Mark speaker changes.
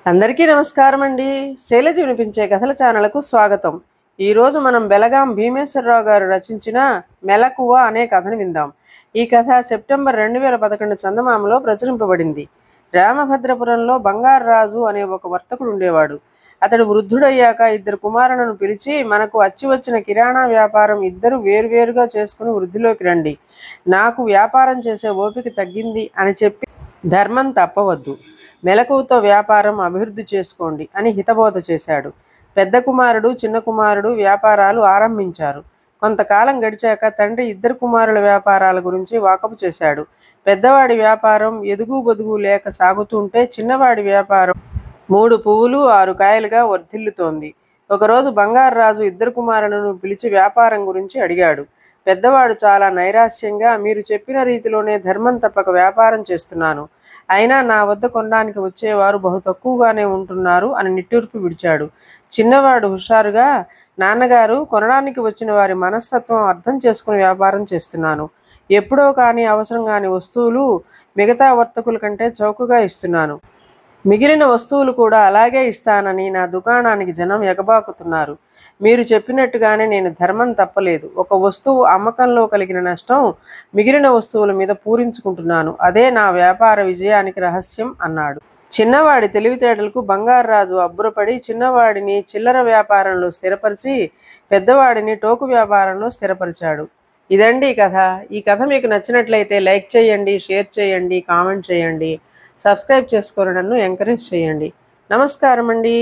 Speaker 1: అందరికీ నమస్కారం అండి. శైలజ వినిపించే కథల ఛానల్కు స్వాగతం. ఈరోజు మనం బెలగాం భీమేశ్వరరావు గారు రచించిన మెలకువ అనే కథను విందాం. ఈ కథ సెప్టెంబర్ 2011 చందమామలో ప్రచురింపబడింది. రామభద్రపురంలో బంగారరాజు అనే ఒక వర్తకుడు ఉండేవాడు. అతడు వృద్ధుడయ్యాక ఇద్దరు కుమారులను పిలిచి, మనకు అచ్చి వచ్చిన కిరాణా వ్యాపారం ఇద్దరు వేరువేరుగా చేసుకుని వృద్ధిలోకి రండి. నాకు వ్యాపారం చేసే ఓపిక తగ్గింది అని చెప్పి ధర్మం తప్పవద్దు. మెలకువతో వ్యాపారం అభివృద్ధి చేసుకోండి అని హితబోధ చేశాడు. పెద్ద కుమారుడు చిన్న కుమారుడు వ్యాపారాలు ఆరంభించారు. కొంతకాలం గడిచాక తండ్రి ఇద్దరు కుమారుల వ్యాపారాల గురించి వాకపు చేశాడు. పెద్దవాడి వ్యాపారం ఎదుగు బొదుగు లేక సాగుతుంటే చిన్నవాడి వ్యాపారం 3 పువ్వులు 6 కాయలుగా వర్ధిల్లుతోంది. ఒకరోజు బంగారరాజు ఇద్దరు కుమారులను పిలిచి వ్యాపారం గురించి అడిగాడు. పెద్దవాడు చాలా నైరాశ్యంగా, మీరు చెప్పిన రీతిలోనే ధర్మం తప్పక వ్యాపారం చేస్తున్నాను, అయినా నా వద్ద కొనడానికి వచ్చేవారు బహు తక్కువగానే ఉంటున్నారు అని నిట్టూర్పు విడిచాడు. చిన్నవాడు హుషారుగా, నాన్నగారు, కొనడానికి వచ్చిన వారి మనస్తత్వం అర్థం చేసుకుని వ్యాపారం చేస్తున్నాను. ఎప్పుడో కానీ అవసరం కాని వస్తువులు మిగతా వర్తకుల కంటే చౌకగా ఇస్తున్నాను. మిగిలిన వస్తువులు కూడా అలాగే ఇస్తానని నా దుకాణానికి జనం ఎగబాకుతున్నారు. మీరు చెప్పినట్టుగానే నేను ధర్మం తప్పలేదు. ఒక వస్తువు అమ్మకంలో కలిగిన నష్టం మిగిలిన వస్తువుల మీద పూరించుకుంటున్నాను. అదే నా వ్యాపార విజయానికి రహస్యం అన్నాడు. చిన్నవాడి తెలివితేటలకు బంగారరాజు అబ్బురపడి చిన్నవాడిని చిల్లర వ్యాపారంలో స్థిరపరిచి పెద్దవాడిని టోకు వ్యాపారంలో స్థిరపరిచాడు. ఇదండి ఈ కథ. ఈ కథ మీకు నచ్చినట్లయితే లైక్ చేయండి, షేర్ చేయండి, కామెంట్ చేయండి, సబ్స్క్రైబ్ చేసుకొని నన్ను ఎంకరేజ్ చేయండి. నమస్కారం అండి.